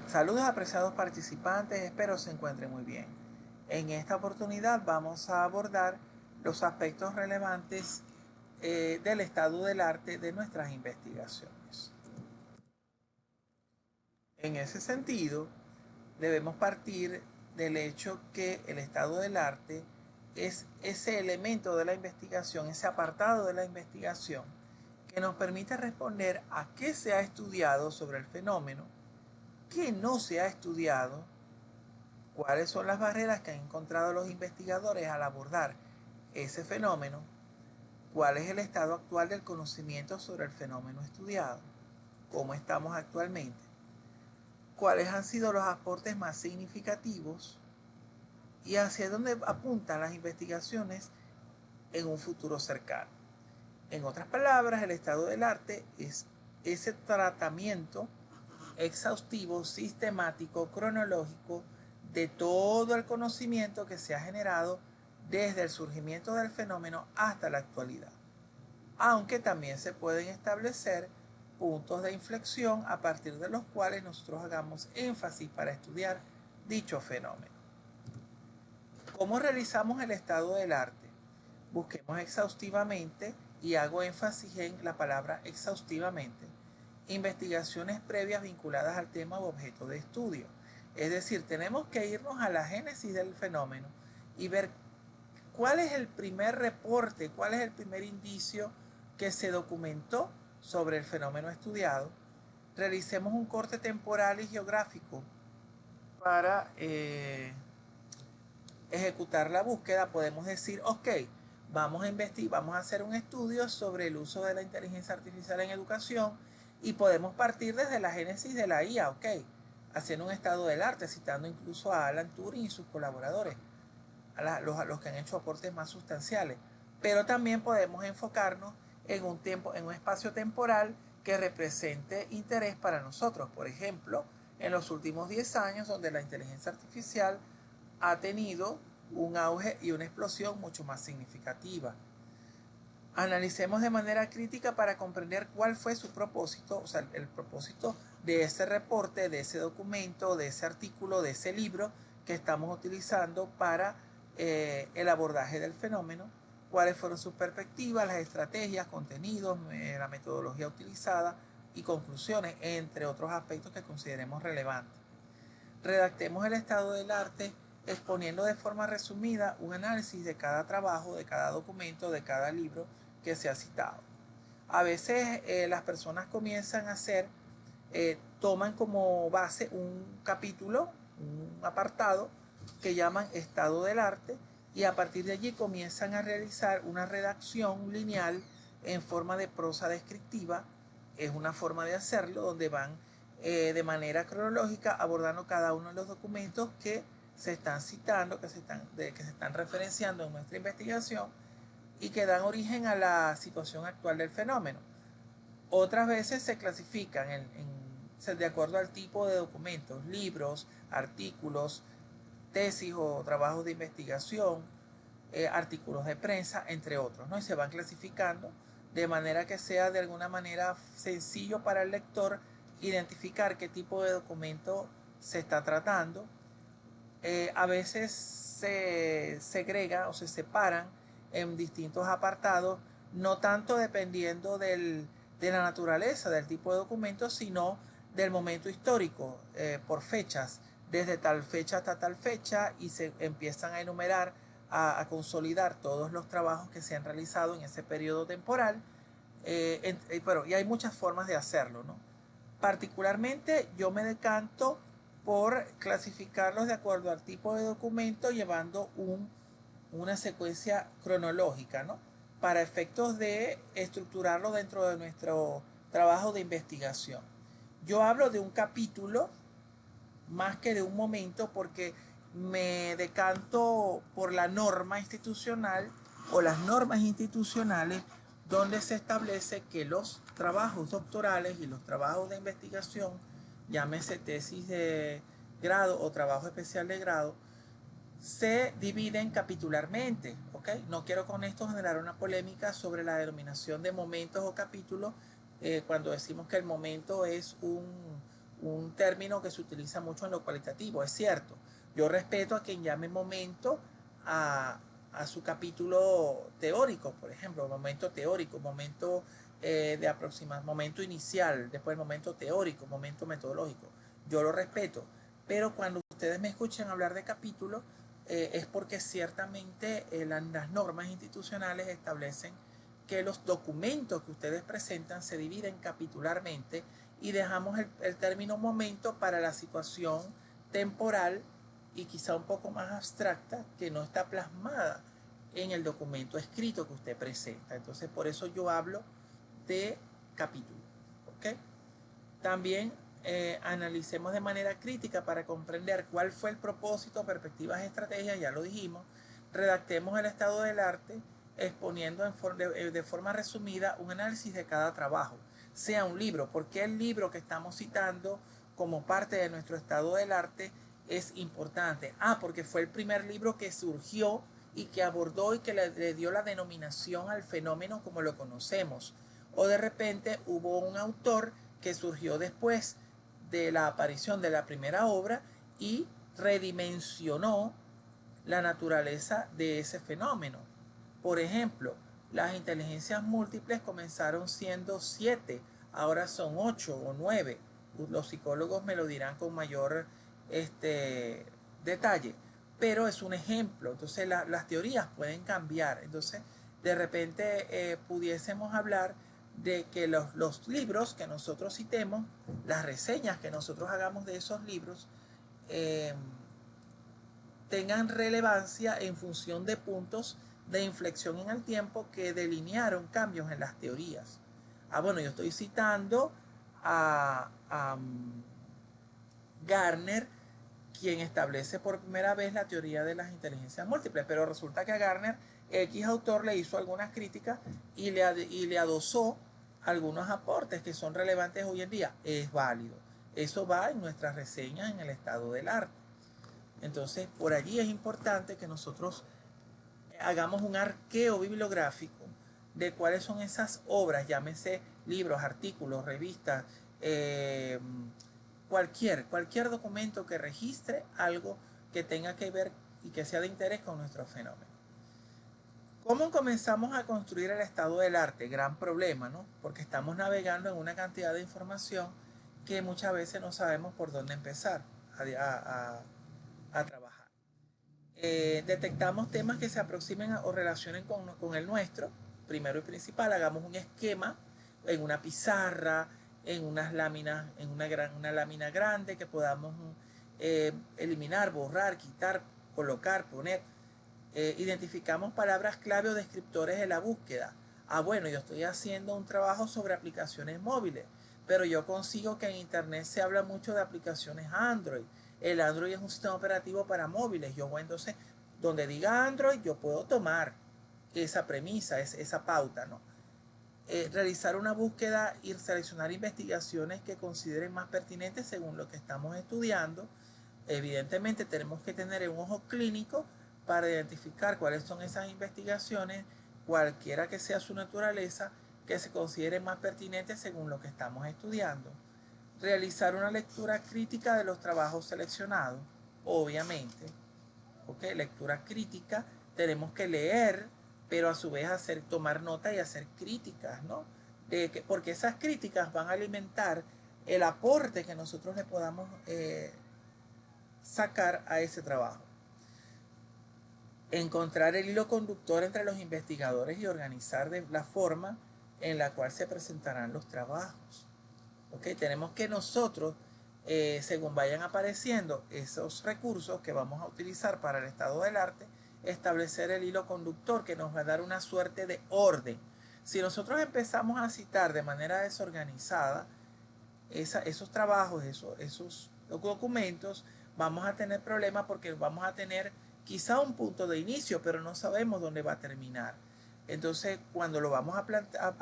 Saludos apreciados participantes, espero se encuentren muy bien. En esta oportunidad vamos a abordar los aspectos relevantes del estado del arte de nuestras investigaciones. En ese sentido, debemos partir del hecho que el estado del arte es ese elemento de la investigación, ese apartado de la investigación que nos permite responder a qué se ha estudiado sobre el fenómeno, qué no se ha estudiado, cuáles son las barreras que han encontrado los investigadores al abordar ese fenómeno, cuál es el estado actual del conocimiento sobre el fenómeno estudiado, cómo estamos actualmente, cuáles han sido los aportes más significativos y hacia dónde apuntan las investigaciones en un futuro cercano. En otras palabras, el estado del arte es ese tratamiento exhaustivo, sistemático, cronológico de todo el conocimiento que se ha generado desde el surgimiento del fenómeno hasta la actualidad. Aunque también se pueden establecer puntos de inflexión a partir de los cuales nosotros hagamos énfasis para estudiar dicho fenómeno. ¿Cómo realizamos el estado del arte? Busquemos exhaustivamente, y hago énfasis en la palabra exhaustivamente, investigaciones previas vinculadas al tema u objeto de estudio. Es decir, tenemos que irnos a la génesis del fenómeno y ver cuál es el primer reporte, cuál es el primer indicio que se documentó sobre el fenómeno estudiado. Realicemos un corte temporal y geográfico para ejecutar la búsqueda. Podemos decir, ok, vamos a investigar, vamos a hacer un estudio sobre el uso de la inteligencia artificial en educación y podemos partir desde la génesis de la IA, ok, haciendo un estado del arte, citando incluso a Alan Turing y sus colaboradores, a los que han hecho aportes más sustanciales. Pero también podemos enfocarnos en un tiempo, en un espacio temporal que represente interés para nosotros. Por ejemplo, en los últimos 10 años, donde la inteligencia artificial ha tenido un auge y una explosión mucho más significativa. Analicemos de manera crítica para comprender cuál fue su propósito, o sea, el propósito de ese reporte, de ese documento, de ese artículo, de ese libro que estamos utilizando para el abordaje del fenómeno, cuáles fueron sus perspectivas, las estrategias, contenidos, la metodología utilizada y conclusiones, entre otros aspectos que consideremos relevantes. Redactemos el estado del arte exponiendo de forma resumida un análisis de cada trabajo, de cada documento, de cada libro que se ha citado. A veces las personas comienzan a hacer, toman como base un capítulo, un apartado que llaman estado del arte, y a partir de allí comienzan a realizar una redacción lineal en forma de prosa descriptiva. Es una forma de hacerlo donde van de manera cronológica abordando cada uno de los documentos que se están citando, que se están referenciando en nuestra investigación y que dan origen a la situación actual del fenómeno. Otras veces se clasifican de acuerdo al tipo de documentos, libros, artículos, tesis o trabajos de investigación, artículos de prensa, entre otros, ¿no? Y se van clasificando de manera que sea de alguna manera sencillo para el lector identificar qué tipo de documento se está tratando. A veces se segrega o se separan en distintos apartados, no tanto dependiendo de la naturaleza del tipo de documento, sino del momento histórico, por fechas, desde tal fecha hasta tal fecha, y se empiezan a enumerar, a consolidar todos los trabajos que se han realizado en ese periodo temporal. Pero y hay muchas formas de hacerlo, ¿no? Particularmente yo me decanto por clasificarlos de acuerdo al tipo de documento, llevando una secuencia cronológica, ¿no? Para efectos de estructurarlo dentro de nuestro trabajo de investigación. Yo hablo de un capítulo más que de un momento porque me decanto por la norma institucional o las normas institucionales donde se establece que los trabajos doctorales y los trabajos de investigación, llámese tesis de grado o trabajo especial de grado, se dividen capitularmente, ¿ok? No quiero con esto generar una polémica sobre la denominación de momentos o capítulos, cuando decimos que el momento es un término que se utiliza mucho en lo cualitativo, es cierto. Yo respeto a quien llame momento a su capítulo teórico, por ejemplo, momento teórico, momento de aproximación, momento inicial, después el momento teórico, momento metodológico. Yo lo respeto, pero cuando ustedes me escuchen hablar de capítulo, es porque ciertamente las normas institucionales establecen que los documentos que ustedes presentan se dividen capitularmente y dejamos el término momento para la situación temporal y quizá un poco más abstracta que no está plasmada en el documento escrito que usted presenta. Entonces, por eso yo hablo de capítulo. ¿Okay? También analicemos de manera crítica para comprender cuál fue el propósito, perspectivas, estrategias, ya lo dijimos. Redactemos el estado del arte exponiendo de forma resumida un análisis de cada trabajo, sea un libro, porque el libro que estamos citando como parte de nuestro estado del arte es importante. Porque fue el primer libro que surgió y que abordó y que le dio la denominación al fenómeno como lo conocemos. O de repente hubo un autor que surgió después de la aparición de la primera obra y redimensionó la naturaleza de ese fenómeno. Por ejemplo, las inteligencias múltiples comenzaron siendo 7, ahora son 8 o 9. Los psicólogos me lo dirán con mayor detalle, pero es un ejemplo. Entonces las teorías pueden cambiar. Entonces, de repente pudiésemos hablar de que los libros que nosotros citemos, las reseñas que nosotros hagamos de esos libros, tengan relevancia en función de puntos de inflexión en el tiempo que delinearon cambios en las teorías. Bueno, yo estoy citando a Gardner, quien establece por primera vez la teoría de las inteligencias múltiples, pero resulta que a Gardner X autor le hizo algunas críticas y le adosó algunos aportes que son relevantes hoy en día. Es válido. Eso va en nuestras reseñas en el estado del arte. Entonces, por allí es importante que nosotros hagamos un arqueo bibliográfico de cuáles son esas obras, llámese libros, artículos, revistas, cualquier documento que registre algo que tenga que ver y que sea de interés con nuestro fenómeno. ¿Cómo comenzamos a construir el estado del arte? Gran problema, ¿no? Porque estamos navegando en una cantidad de información que muchas veces no sabemos por dónde empezar a trabajar. Detectamos temas que se aproximen o relacionen con el nuestro. Primero y principal, hagamos un esquema en una pizarra, en unas láminas, en una lámina grande que podamos eliminar, borrar, quitar, colocar, poner. Identificamos palabras clave o descriptores de la búsqueda. Bueno, yo estoy haciendo un trabajo sobre aplicaciones móviles, pero yo consigo que en internet se habla mucho de aplicaciones Android. El Android es un sistema operativo para móviles. Entonces, donde diga Android, yo puedo tomar esa premisa, esa pauta, ¿no? Realizar una búsqueda y seleccionar investigaciones que consideren más pertinentes según lo que estamos estudiando. Evidentemente tenemos que tener un ojo clínico para identificar cuáles son esas investigaciones, cualquiera que sea su naturaleza, que se consideren más pertinentes según lo que estamos estudiando. Realizar una lectura crítica de los trabajos seleccionados, obviamente. Lectura crítica, tenemos que leer, pero a su vez tomar nota y hacer críticas, ¿no? Porque esas críticas van a alimentar el aporte que nosotros le podamos sacar a ese trabajo. Encontrar el hilo conductor entre los investigadores y organizar la forma en la cual se presentarán los trabajos. Tenemos que nosotros, según vayan apareciendo esos recursos que vamos a utilizar para el estado del arte, establecer el hilo conductor que nos va a dar una suerte de orden. Si nosotros empezamos a citar de manera desorganizada esos trabajos, esos documentos, vamos a tener problemas porque vamos a tener quizá un punto de inicio, pero no sabemos dónde va a terminar. Entonces, cuando lo vamos a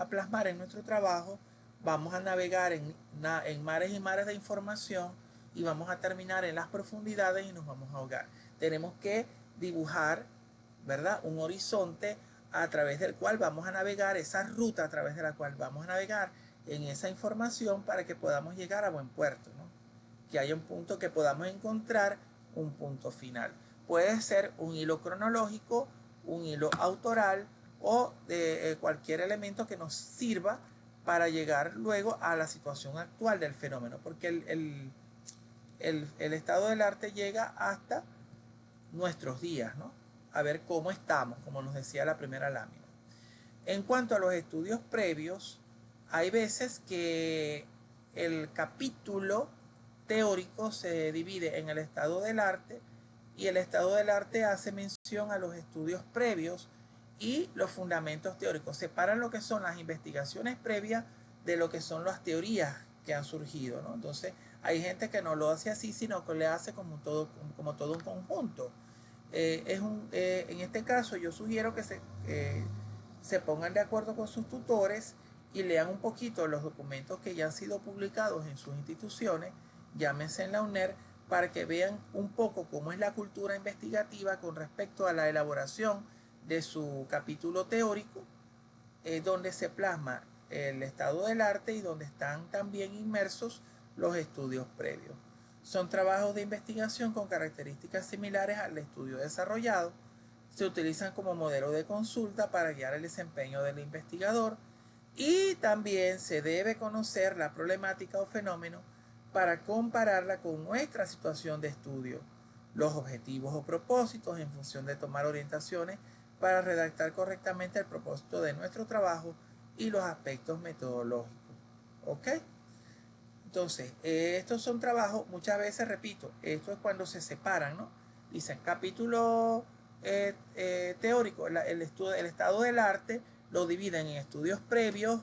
plasmar en nuestro trabajo, vamos a navegar en mares y mares de información y vamos a terminar en las profundidades y nos vamos a ahogar. Tenemos que dibujar, ¿verdad?, un horizonte a través del cual vamos a navegar, esa ruta a través de la cual vamos a navegar en esa información para que podamos llegar a buen puerto, ¿no? que haya un punto, que podamos encontrar un punto final. Puede ser un hilo cronológico, un hilo autoral o de cualquier elemento que nos sirva para llegar luego a la situación actual del fenómeno, porque el estado del arte llega hasta nuestros días, ¿no? A ver cómo estamos, como nos decía la primera lámina. En cuanto a los estudios previos, hay veces que el capítulo teórico se divide en el estado del arte y el estado del arte hace mención a los estudios previos y los fundamentos teóricos. Separan lo que son las investigaciones previas de lo que son las teorías que han surgido, ¿no? Entonces hay gente que no lo hace así, sino que le hace como todo un conjunto. En este caso yo sugiero que se pongan de acuerdo con sus tutores y lean un poquito los documentos que ya han sido publicados en sus instituciones, llámense en la UNER, para que vean un poco cómo es la cultura investigativa con respecto a la elaboración de su capítulo teórico, donde se plasma el estado del arte y donde están también inmersos los estudios previos. Son trabajos de investigación con características similares al estudio desarrollado. Se utilizan como modelo de consulta para guiar el desempeño del investigador y también se debe conocer la problemática o fenómeno para compararla con nuestra situación de estudio, los objetivos o propósitos en función de tomar orientaciones para redactar correctamente el propósito de nuestro trabajo y los aspectos metodológicos. ¿Ok? Entonces, estos son trabajos, muchas veces, repito, esto es cuando se separan, ¿no? Dicen capítulo teórico, el estado del arte lo dividen en estudios previos,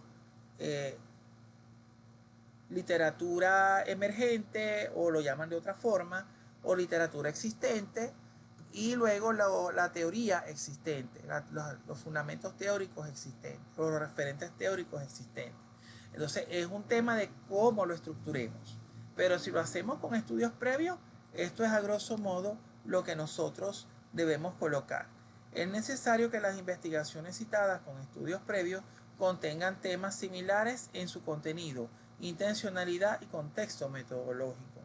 literatura emergente, o lo llaman de otra forma, o literatura existente, y luego la teoría existente, los fundamentos teóricos existentes, o los referentes teóricos existentes. Entonces es un tema de cómo lo estructuremos. Pero si lo hacemos con estudios previos, esto es a grosso modo lo que nosotros debemos colocar. Es necesario que las investigaciones citadas con estudios previos contengan temas similares en su contenido, intencionalidad y contexto metodológico.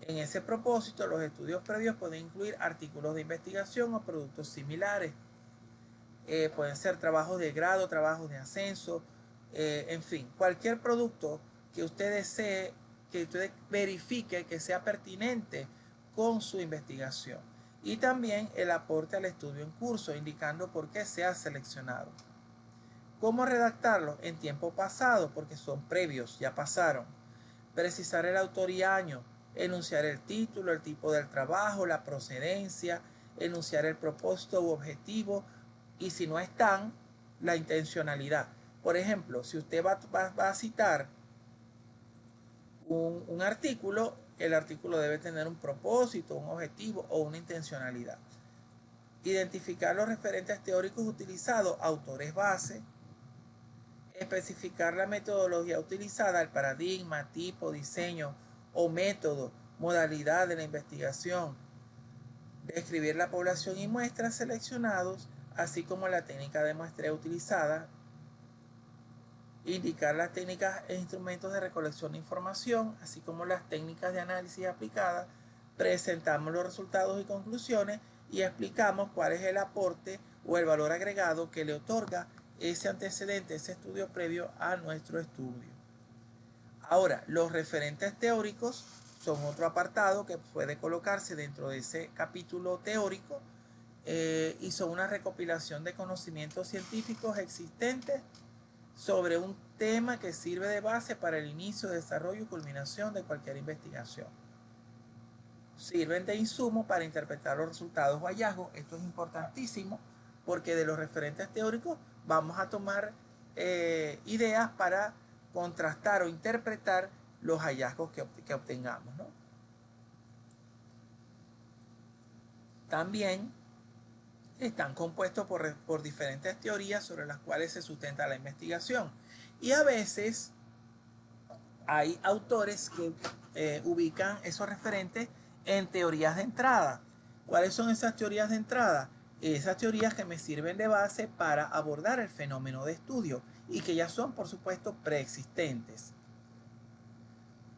En ese propósito, los estudios previos pueden incluir artículos de investigación o productos similares. Pueden ser trabajos de grado, trabajos de ascenso, en fin, cualquier producto que usted desee, que usted verifique que sea pertinente con su investigación. Y también el aporte al estudio en curso, indicando por qué se ha seleccionado. ¿Cómo redactarlo? En tiempo pasado, porque son previos, ya pasaron. Precisar el autor y año, enunciar el título, el tipo del trabajo, la procedencia, enunciar el propósito u objetivo, y si no están, la intencionalidad. Por ejemplo, si usted va a citar un artículo, el artículo debe tener un propósito, un objetivo o una intencionalidad. Identificar los referentes teóricos utilizados, autores base, especificar la metodología utilizada, el paradigma, tipo, diseño o método, modalidad de la investigación, describir la población y muestras seleccionados, así como la técnica de muestreo utilizada, indicar las técnicas e instrumentos de recolección de información, así como las técnicas de análisis aplicadas, presentamos los resultados y conclusiones y explicamos cuál es el aporte o el valor agregado que le otorga ese antecedente, ese estudio previo a nuestro estudio. Ahora, los referentes teóricos son otro apartado que puede colocarse dentro de ese capítulo teórico y son una recopilación de conocimientos científicos existentes sobre un tema que sirve de base para el inicio, desarrollo y culminación de cualquier investigación. Sirven de insumo para interpretar los resultados o hallazgos. Esto es importantísimo porque de los referentes teóricos vamos a tomar ideas para contrastar o interpretar los hallazgos que obtengamos, ¿no? También están compuestos por diferentes teorías sobre las cuales se sustenta la investigación. Y a veces hay autores que ubican esos referentes en teorías de entrada. ¿Cuáles son esas teorías de entrada? Esas teorías que me sirven de base para abordar el fenómeno de estudio y que ya son, por supuesto, preexistentes.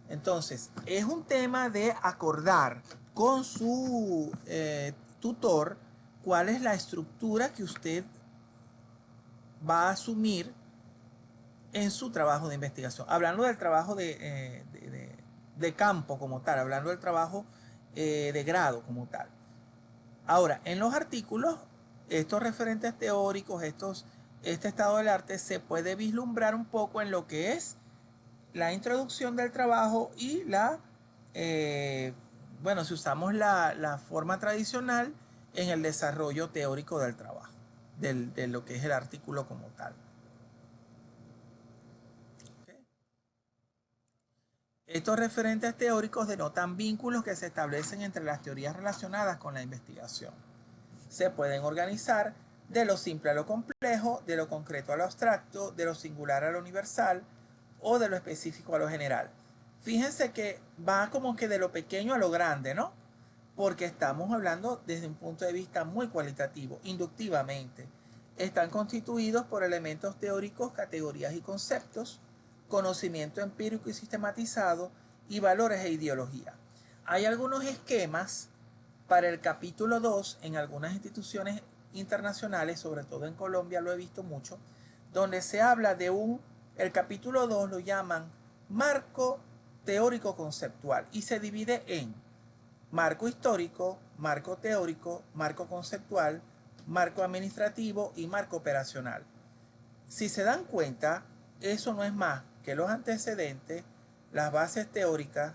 Entonces, es un tema de acordar con su tutor cuál es la estructura que usted va a asumir en su trabajo de investigación. Hablando del trabajo de campo como tal, hablando del trabajo de grado como tal. Ahora, en los artículos, estos referentes teóricos, este estado del arte, se puede vislumbrar un poco en lo que es la introducción del trabajo y bueno, si usamos la forma tradicional, en el desarrollo teórico del trabajo, de lo que es el artículo como tal. ¿Okay? Estos referentes teóricos denotan vínculos que se establecen entre las teorías relacionadas con la investigación. Se pueden organizar de lo simple a lo complejo, de lo concreto a lo abstracto, de lo singular a lo universal o de lo específico a lo general. Fíjense que va como que de lo pequeño a lo grande, ¿no? Porque estamos hablando desde un punto de vista muy cualitativo, inductivamente. Están constituidos por elementos teóricos, categorías y conceptos, conocimiento empírico y sistematizado, y valores e ideología. Hay algunos esquemas para el capítulo 2 en algunas instituciones internacionales, sobre todo en Colombia lo he visto mucho, donde se habla el capítulo 2 lo llaman marco teórico conceptual y se divide en marco histórico, marco teórico, marco conceptual, marco administrativo y marco operacional. Si se dan cuenta, eso no es más que los antecedentes, las bases teóricas,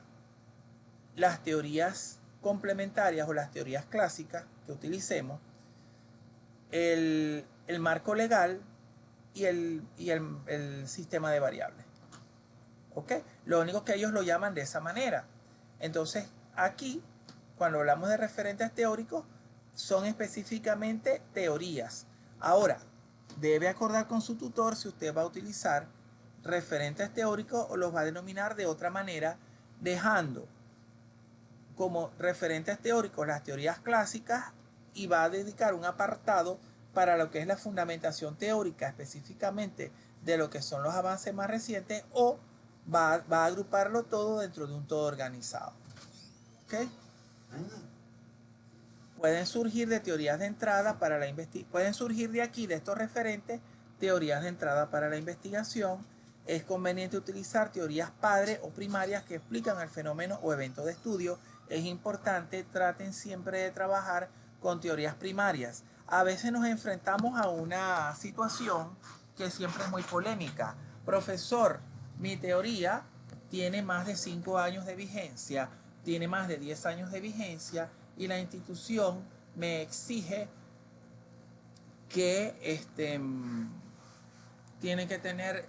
las teorías complementarias o las teorías clásicas que utilicemos, el marco legal y el sistema de variables. ¿Ok? Lo único que ellos lo llaman de esa manera. Entonces, aquí, cuando hablamos de referentes teóricos, son específicamente teorías. Ahora, debe acordar con su tutor si usted va a utilizar referentes teóricos o los va a denominar de otra manera, dejando como referentes teóricos las teorías clásicas y va a dedicar un apartado para lo que es la fundamentación teórica específicamente de lo que son los avances más recientes, o va a agruparlo todo dentro de un todo organizado. ¿Okay? Pueden surgir de teorías de entrada para la investigación, pueden surgir de aquí, de estos referentes, teorías de entrada para la investigación. Es conveniente utilizar teorías padre o primarias que explican el fenómeno o evento de estudio. Es importante, traten siempre de trabajar con teorías primarias. A veces nos enfrentamos a una situación que siempre es muy polémica. Profesor, mi teoría tiene más de 5 años de vigencia, tiene más de 10 años de vigencia, y la institución me exige que tiene que tener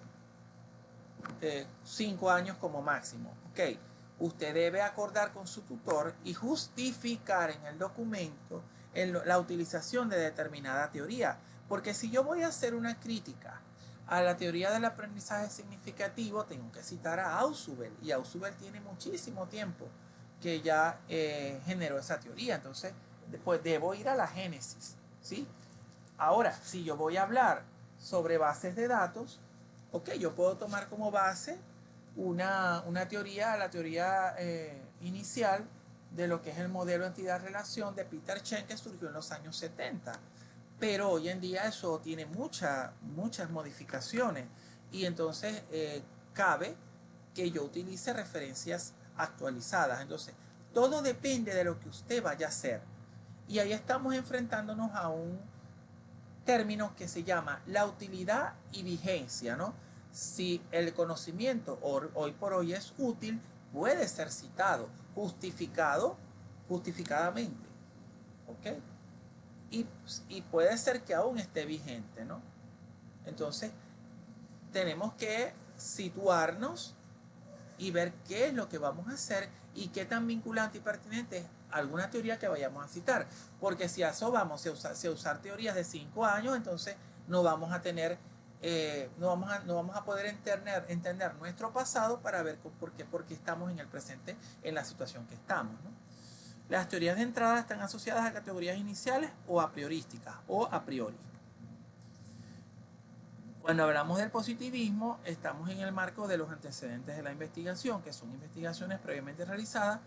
5 años como máximo. Ok, usted debe acordar con su tutor y justificar en el documento la utilización de determinada teoría. Porque si yo voy a hacer una crítica a la teoría del aprendizaje significativo, tengo que citar a Ausubel, y Ausubel tiene muchísimo tiempo que ya generó esa teoría. Entonces, después debo ir a la génesis, ¿sí? Ahora, si yo voy a hablar sobre bases de datos, ok, yo puedo tomar como base una teoría, la teoría inicial de lo que es el modelo entidad-relación de Peter Chen, que surgió en los años 70. Pero hoy en día eso tiene muchas modificaciones, y entonces cabe que yo utilice referencias actualizadas. Entonces, todo depende de lo que usted vaya a hacer. Y ahí estamos enfrentándonos a un término que se llama la utilidad y vigencia, ¿no? Si el conocimiento hoy por hoy es útil, puede ser citado, justificadamente, ¿ok? Y puede ser que aún esté vigente, ¿no? Entonces, tenemos que situarnos y ver qué es lo que vamos a hacer y qué tan vinculante y pertinente es alguna teoría que vayamos a citar. Porque si a eso vamos a usar teorías de 5 años, entonces no vamos a tener, no vamos a poder entender nuestro pasado para ver por qué estamos en el presente en la situación que estamos, ¿no? Las teorías de entrada están asociadas a categorías iniciales o a priorísticas o a priori. Cuando hablamos del positivismo, estamos en el marco de los antecedentes de la investigación, que son investigaciones previamente realizadas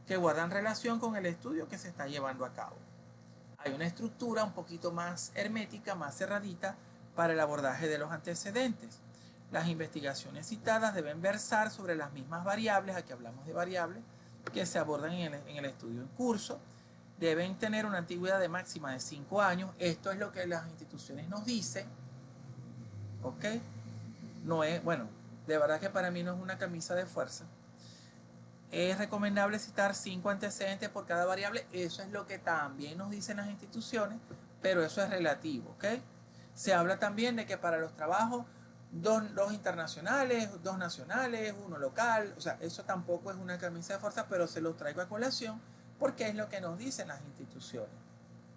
que guardan relación con el estudio que se está llevando a cabo. Hay una estructura un poquito más hermética, más cerradita para el abordaje de los antecedentes. Las investigaciones citadas deben versar sobre las mismas variables, aquí hablamos de variables, que se abordan en el estudio en curso. Deben tener una antigüedad de máxima de 5 años. Esto es lo que las instituciones nos dicen. ¿Ok? No es, bueno, de verdad que para mí no es una camisa de fuerza. Es recomendable citar 5 antecedentes por cada variable. Eso es lo que también nos dicen las instituciones, pero eso es relativo, ¿ok? Se habla también de que para los trabajos, dos internacionales, 2 nacionales, 1 local. O sea, eso tampoco es una camisa de fuerza, pero se los traigo a colación porque es lo que nos dicen las instituciones,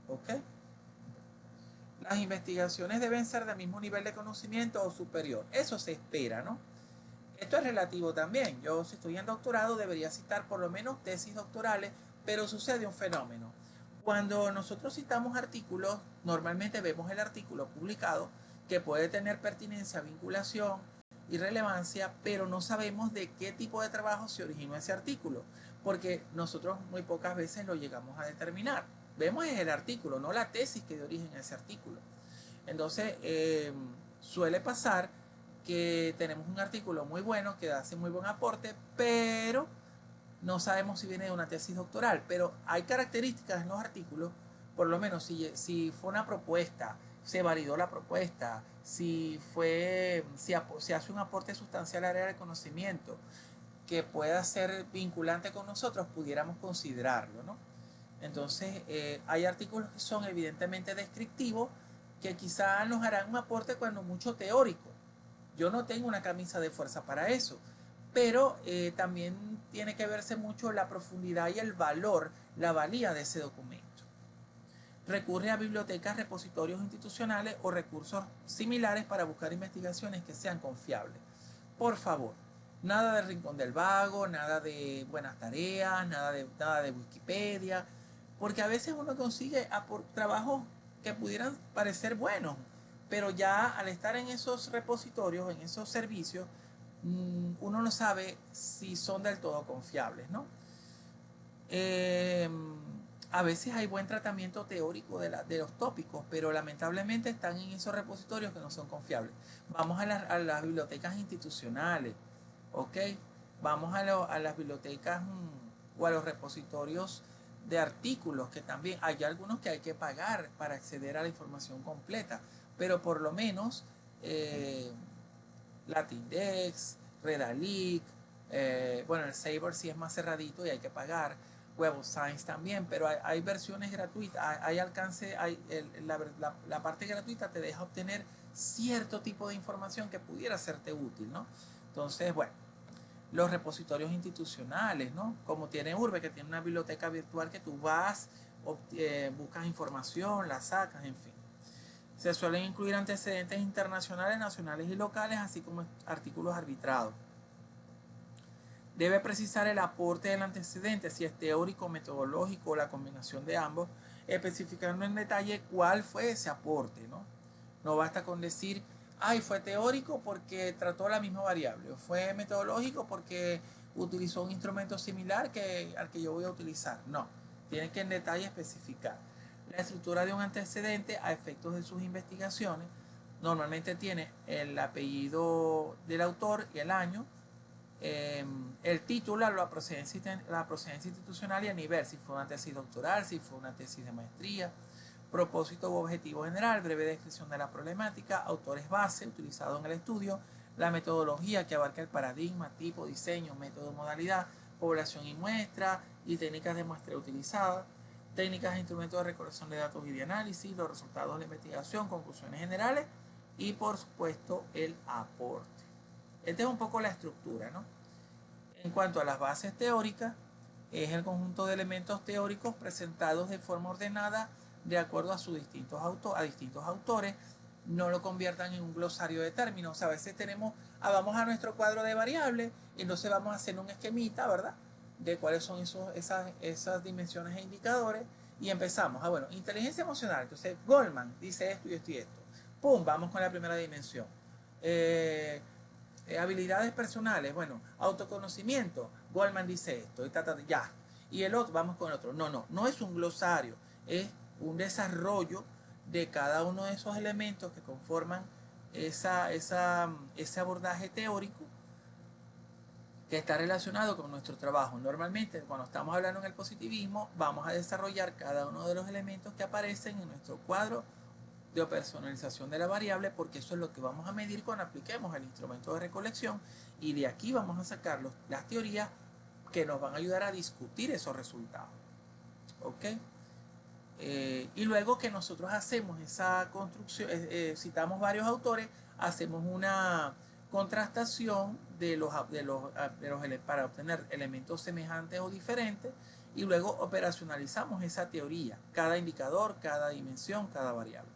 ¿ok? Las investigaciones deben ser del mismo nivel de conocimiento o superior. Eso se espera, ¿no? Esto es relativo también. Yo, si estoy en doctorado, debería citar por lo menos tesis doctorales, pero sucede un fenómeno. Cuando nosotros citamos artículos, normalmente vemos el artículo publicado que puede tener pertinencia, vinculación y relevancia, pero no sabemos de qué tipo de trabajo se originó ese artículo, porque nosotros muy pocas veces lo llegamos a determinar. Vemos el artículo, no la tesis que dio origen a ese artículo. Entonces, suele pasar que tenemos un artículo muy bueno que hace muy buen aporte, pero no sabemos si viene de una tesis doctoral. Pero hay características en los artículos, por lo menos si fue una propuesta, se validó la propuesta, si hace un aporte sustancial al área del conocimiento que pueda ser vinculante con nosotros, pudiéramos considerarlo, ¿no? Entonces, hay artículos que son evidentemente descriptivos, que quizá nos harán un aporte cuando mucho teórico. Yo no tengo una camisa de fuerza para eso, pero también tiene que verse mucho la profundidad y el valor, la valía de ese documento. Recurre a bibliotecas, repositorios institucionales o recursos similares para buscar investigaciones que sean confiables. Por favor, nada de Rincón del Vago, nada de Buenas Tareas, nada de Wikipedia, porque a veces uno consigue trabajos que pudieran parecer buenos, pero ya al estar en esos repositorios, en esos servicios, uno no sabe si son del todo confiables, ¿no? A veces hay buen tratamiento teórico de los tópicos, pero lamentablemente están en esos repositorios que no son confiables. Vamos a las bibliotecas institucionales, ¿ok? Vamos a las bibliotecas o a los repositorios de artículos, que también hay algunos que hay que pagar para acceder a la información completa, pero por lo menos Latindex, Redalyc, bueno, el Saber sí es más cerradito y hay que pagar, Web of Science también, pero hay versiones gratuitas, hay alcance, la parte gratuita te deja obtener cierto tipo de información que pudiera serte útil, ¿no? Entonces, bueno, los repositorios institucionales, ¿no? Como tiene Urbe, que tiene una biblioteca virtual que tú vas, buscas información, la sacas, en fin. Se suelen incluir antecedentes internacionales, nacionales y locales, así como artículos arbitrados. Debe precisar el aporte del antecedente, si es teórico, metodológico o la combinación de ambos, especificando en detalle cuál fue ese aporte, ¿no? No basta con decir, ay, fue teórico porque trató la misma variable, o fue metodológico porque utilizó un instrumento similar al que yo voy a utilizar. No, tiene que en detalle especificar. La estructura de un antecedente a efectos de sus investigaciones normalmente tiene el apellido del autor y el año, el título, la procedencia institucional y el nivel, si fue una tesis doctoral, si fue una tesis de maestría, propósito u objetivo general, breve descripción de la problemática, autores base utilizados en el estudio, la metodología que abarca el paradigma, tipo, diseño, método, modalidad, población y muestra y técnicas de muestra utilizadas, técnicas e instrumentos de recolección de datos y de análisis, los resultados de la investigación, conclusiones generales y por supuesto el aporte. Esta es un poco la estructura, ¿no? En cuanto a las bases teóricas, es el conjunto de elementos teóricos presentados de forma ordenada de acuerdo a distintos autores. No lo conviertan en un glosario de términos. O sea, a veces vamos a nuestro cuadro de variables y entonces vamos a hacer un esquemita, ¿verdad? De cuáles son esas dimensiones e indicadores y empezamos. Bueno, inteligencia emocional. Entonces, Goldman dice esto y esto y esto. Pum, vamos con la primera dimensión. Habilidades personales, bueno, autoconocimiento, Goldman dice esto, y ya. Y el otro, vamos con el otro. No es un glosario, es un desarrollo de cada uno de esos elementos que conforman ese abordaje teórico que está relacionado con nuestro trabajo. Normalmente, cuando estamos hablando en el positivismo, vamos a desarrollar cada uno de los elementos que aparecen en nuestro cuadro de personalización de la variable, porque eso es lo que vamos a medir cuando apliquemos el instrumento de recolección, y de aquí vamos a sacar las teorías que nos van a ayudar a discutir esos resultados. ¿Ok? Y luego que nosotros hacemos esa construcción, citamos varios autores, hacemos una contrastación para obtener elementos semejantes o diferentes, y luego operacionalizamos esa teoría, cada indicador, cada dimensión, cada variable.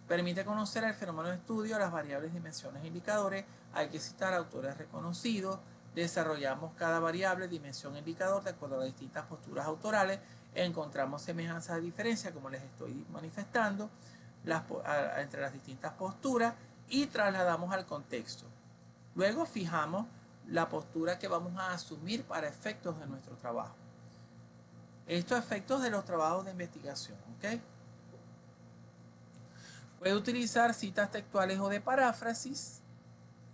Permite conocer el fenómeno de estudio, las variables, dimensiones e indicadores. Hay que citar autores reconocidos. Desarrollamos cada variable, dimensión e indicador de acuerdo a las distintas posturas autorales. Encontramos semejanzas y diferencias, como les estoy manifestando, entre las distintas posturas, y trasladamos al contexto. Luego fijamos la postura que vamos a asumir para efectos de nuestro trabajo. Estos efectos de los trabajos de investigación, ¿ok? Puede utilizar citas textuales o de paráfrasis,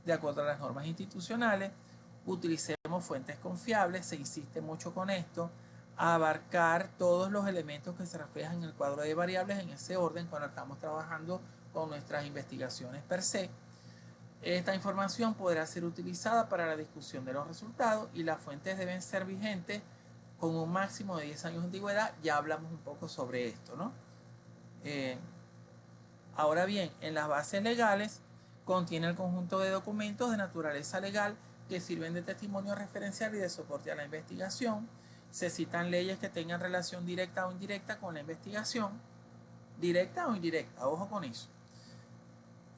de acuerdo a las normas institucionales. Utilicemos fuentes confiables, se insiste mucho con esto. Abarcar todos los elementos que se reflejan en el cuadro de variables en ese orden cuando estamos trabajando con nuestras investigaciones per se. Esta información podrá ser utilizada para la discusión de los resultados, y las fuentes deben ser vigentes con un máximo de 10 años de antigüedad. Ya hablamos un poco sobre esto, ¿no? Ahora bien, en las bases legales contiene el conjunto de documentos de naturaleza legal que sirven de testimonio referencial y de soporte a la investigación. Se citan leyes que tengan relación directa o indirecta con la investigación. Directa o indirecta, ojo con eso.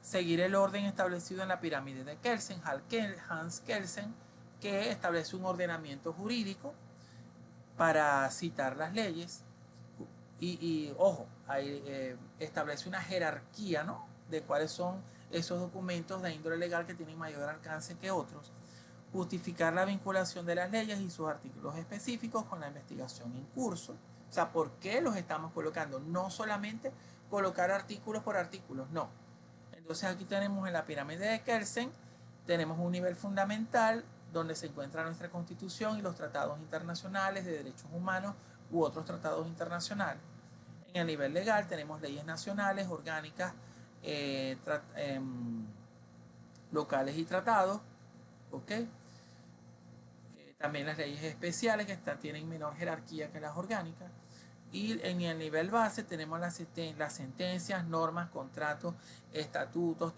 Seguir el orden establecido en la pirámide de Kelsen, Hans Kelsen, que establece un ordenamiento jurídico para citar las leyes. Y ojo, establece una jerarquía, ¿no?, de cuáles son esos documentos de índole legal que tienen mayor alcance que otros. Justificar la vinculación de las leyes y sus artículos específicos con la investigación en curso. O sea, ¿por qué los estamos colocando? No solamente colocar artículos por artículos, no. Entonces aquí tenemos en la pirámide de Kelsen, tenemos un nivel fundamental donde se encuentra nuestra Constitución y los tratados internacionales de derechos humanos u otros tratados internacionales. En el nivel legal tenemos leyes nacionales, orgánicas, locales y tratados, ¿ok? También las leyes especiales que tienen menor jerarquía que las orgánicas. Y en el nivel base tenemos las sentencias, normas, contratos, estatutos,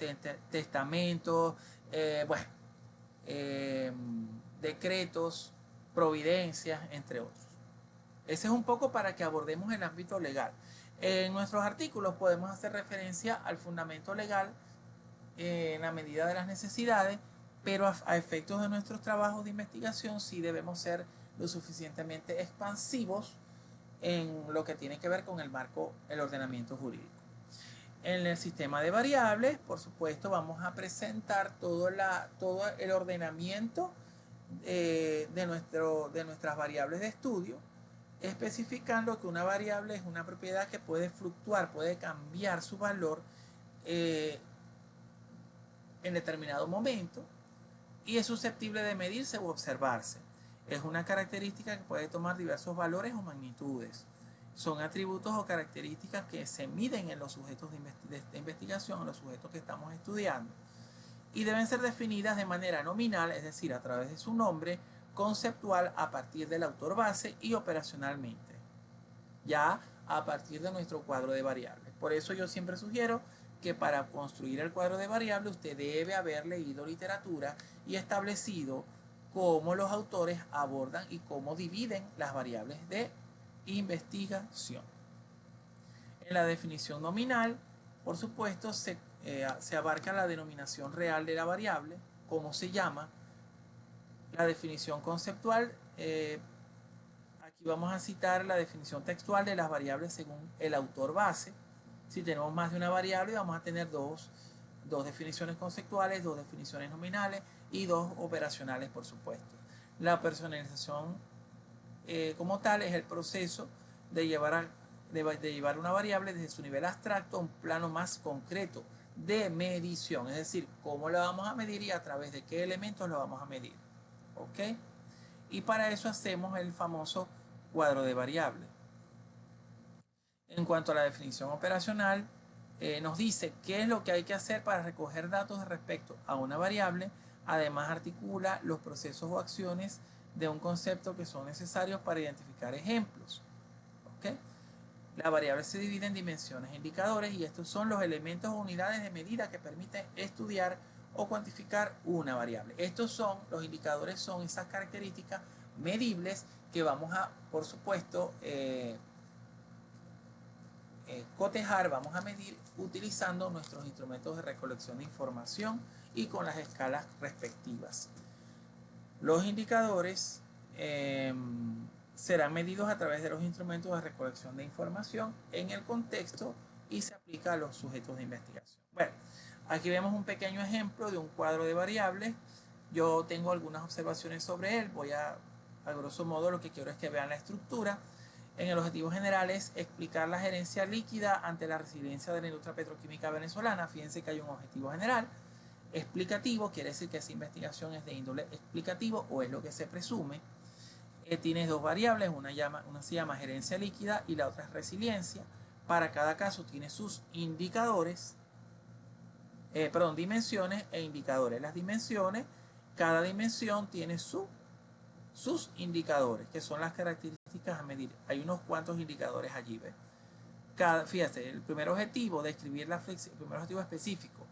testamentos, decretos, providencias, entre otros. Ese es un poco para que abordemos el ámbito legal. En nuestros artículos podemos hacer referencia al fundamento legal en la medida de las necesidades, pero a efectos de nuestros trabajos de investigación sí debemos ser lo suficientemente expansivos en lo que tiene que ver con el marco, el ordenamiento jurídico. En el sistema de variables, por supuesto, vamos a presentar todo el ordenamiento de nuestras variables de estudio, especificando que una variable es una propiedad que puede fluctuar, puede cambiar su valor en determinado momento, y es susceptible de medirse u observarse. Es una característica que puede tomar diversos valores o magnitudes. Son atributos o características que se miden en los sujetos de investigación, en los sujetos que estamos estudiando, y deben ser definidas de manera nominal, es decir, a través de su nombre, conceptual a partir del autor base, y operacionalmente, ya a partir de nuestro cuadro de variables. Por eso yo siempre sugiero que para construir el cuadro de variables usted debe haber leído literatura y establecido cómo los autores abordan y cómo dividen las variables de investigación. En la definición nominal, por supuesto, se abarca la denominación real de la variable, cómo se llama. La definición conceptual, aquí vamos a citar la definición textual de las variables según el autor base. Si tenemos más de una variable, vamos a tener dos 2 definiciones conceptuales, 2 definiciones nominales y 2 operacionales, por supuesto. La personalización como tal es el proceso de llevar una variable desde su nivel abstracto a un plano más concreto de medición, es decir, cómo la vamos a medir y a través de qué elementos lo vamos a medir. ¿Ok? Y para eso hacemos el famoso cuadro de variables. En cuanto a la definición operacional, nos dice qué es lo que hay que hacer para recoger datos respecto a una variable. Además, articula los procesos o acciones de un concepto que son necesarios para identificar ejemplos. ¿Okay? La variable se divide en dimensiones e indicadores y estos son los elementos o unidades de medida que permiten estudiar o cuantificar una variable. Estos son, los indicadores son esas características medibles que vamos a, por supuesto, cotejar, vamos a medir utilizando nuestros instrumentos de recolección de información y con las escalas respectivas. Los indicadores serán medidos a través de los instrumentos de recolección de información en el contexto y se aplica a los sujetos de investigación. Bueno, aquí vemos un pequeño ejemplo de un cuadro de variables. Yo tengo algunas observaciones sobre él. Voy a grosso modo, lo que quiero es que vean la estructura. En el objetivo general es explicar la gerencia líquida ante la resiliencia de la industria petroquímica venezolana. Fíjense que hay un objetivo general. Explicativo quiere decir que esa investigación es de índole explicativo o es lo que se presume. Tienes 2 variables, una se llama gerencia líquida y la otra es resiliencia. Para cada caso tiene sus indicadores, dimensiones e indicadores. Las dimensiones, cada dimensión tiene sus indicadores, que son las características a medir. Hay unos cuantos indicadores allí, ¿ves? Fíjate, el primer objetivo, describir el primer objetivo específico,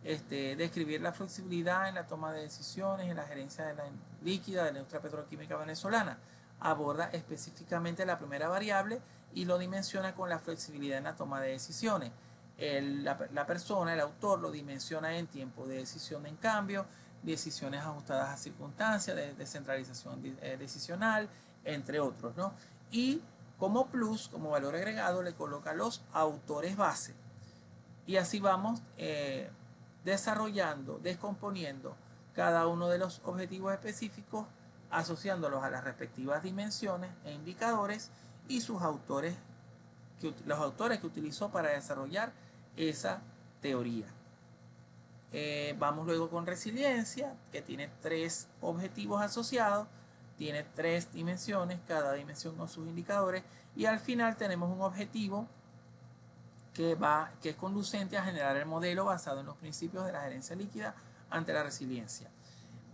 describir la flexibilidad en la toma de decisiones, en la gerencia de la líquida de la industria petroquímica venezolana. Aborda específicamente la primera variable y lo dimensiona con la flexibilidad en la toma de decisiones. La persona, el autor, lo dimensiona en tiempo de decisión en cambio, decisiones ajustadas a circunstancias, de descentralización decisional, entre otros, ¿no? Y como plus, como valor agregado, le coloca los autores base. Y así vamos desarrollando, descomponiendo cada uno de los objetivos específicos, asociándolos a las respectivas dimensiones e indicadores y sus autores, los autores que utilizó para desarrollar esa teoría. Vamos luego con resiliencia, que tiene 3 objetivos asociados, tiene 3 dimensiones, cada dimensión con sus indicadores, y al final tenemos un objetivo que es conducente a generar el modelo basado en los principios de la gerencia líquida ante la resiliencia.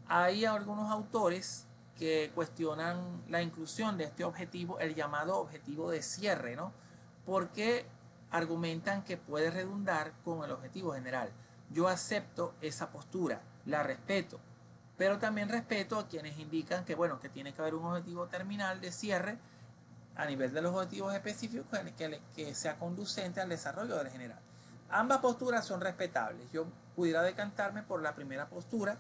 Hay algunos autores que cuestionan la inclusión de este objetivo, el llamado objetivo de cierre, ¿no? Porque argumentan que puede redundar con el objetivo general. Yo acepto esa postura, la respeto, pero también respeto a quienes indican que, bueno, que tiene que haber un objetivo terminal de cierre a nivel de los objetivos específicos que sea conducente al desarrollo del general. Ambas posturas son respetables. Yo pudiera decantarme por la primera postura,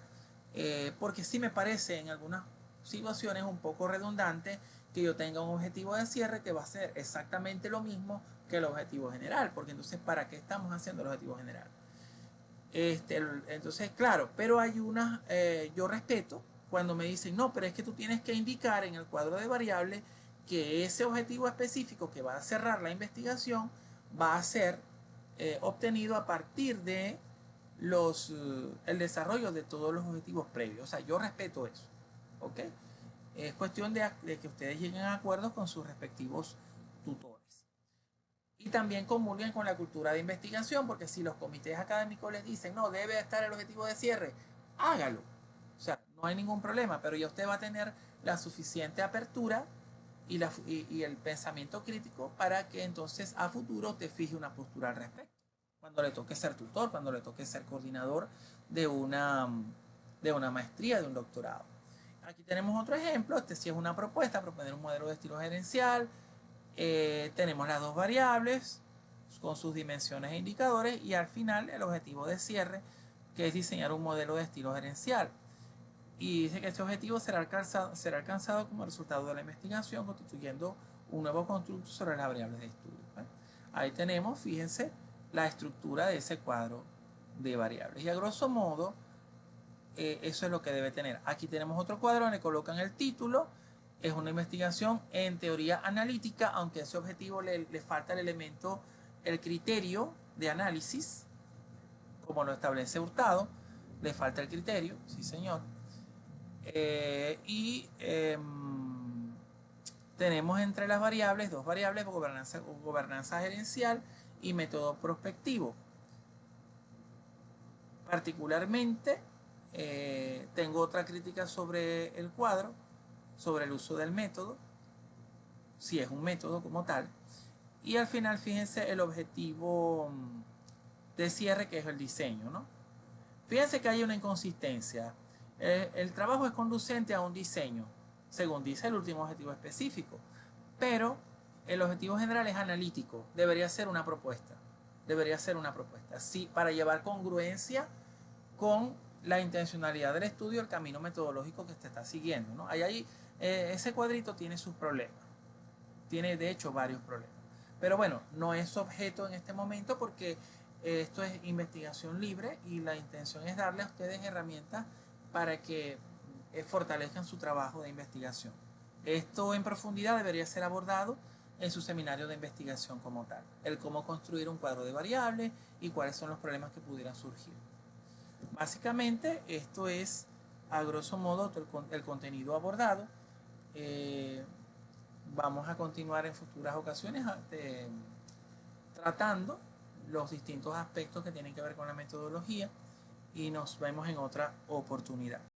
porque sí me parece en algunas situaciones un poco redundante que yo tenga un objetivo de cierre que va a ser exactamente lo mismo que el objetivo general, porque entonces ¿para qué estamos haciendo el objetivo general? Entonces, claro, pero hay unas, yo respeto cuando me dicen, no, pero es que tú tienes que indicar en el cuadro de variables que ese objetivo específico que va a cerrar la investigación va a ser obtenido a partir de el desarrollo de todos los objetivos previos. O sea, yo respeto eso. ¿Ok? Es cuestión de que ustedes lleguen a acuerdos con sus respectivos tutores. Y también comulguen con la cultura de investigación, porque si los comités académicos les dicen, no, debe estar el objetivo de cierre, hágalo. O sea, no hay ningún problema, pero ya usted va a tener la suficiente apertura y el pensamiento crítico para que entonces a futuro te fije una postura al respecto. Cuando le toque ser tutor, cuando le toque ser coordinador de una maestría, de un doctorado. Aquí tenemos otro ejemplo. Este sí es una propuesta, proponer un modelo de estilo gerencial. Tenemos las 2 variables con sus dimensiones e indicadores y al final el objetivo de cierre, que es diseñar un modelo de estilo gerencial. Y dice que este objetivo será alcanzado como resultado de la investigación, constituyendo un nuevo constructo sobre las variables de estudio. Ahí tenemos, fíjense, la estructura de ese cuadro de variables. Y a grosso modo, eso es lo que debe tener. Aquí tenemos otro cuadro donde colocan el título. Es una investigación en teoría analítica, aunque a ese objetivo le falta el elemento, el criterio de análisis, como lo establece Hurtado. Le falta el criterio, sí señor. Tenemos entre las variables dos variables: gobernanza gerencial y método prospectivo. Particularmente, tengo otra crítica sobre el cuadro, sobre el uso del método, si es un método como tal. Y al final, fíjense el objetivo de cierre, que es el diseño, ¿no? Fíjense que hay una inconsistencia. El trabajo es conducente a un diseño, según dice el último objetivo específico, pero el objetivo general es analítico. Debería ser una propuesta. Debería ser una propuesta. Sí, para llevar congruencia con la intencionalidad del estudio, el camino metodológico que se está siguiendo, ¿no? Ese cuadrito tiene sus problemas. Tiene, de hecho, varios problemas. Pero bueno, no es objeto en este momento porque esto es investigación libre y la intención es darle a ustedes herramientas para que fortalezcan su trabajo de investigación. Esto en profundidad debería ser abordado en su seminario de investigación como tal. El cómo construir un cuadro de variables y cuáles son los problemas que pudieran surgir. Básicamente, esto es a grosso modo el contenido abordado. Vamos a continuar en futuras ocasiones tratando los distintos aspectos que tienen que ver con la metodología y nos vemos en otra oportunidad.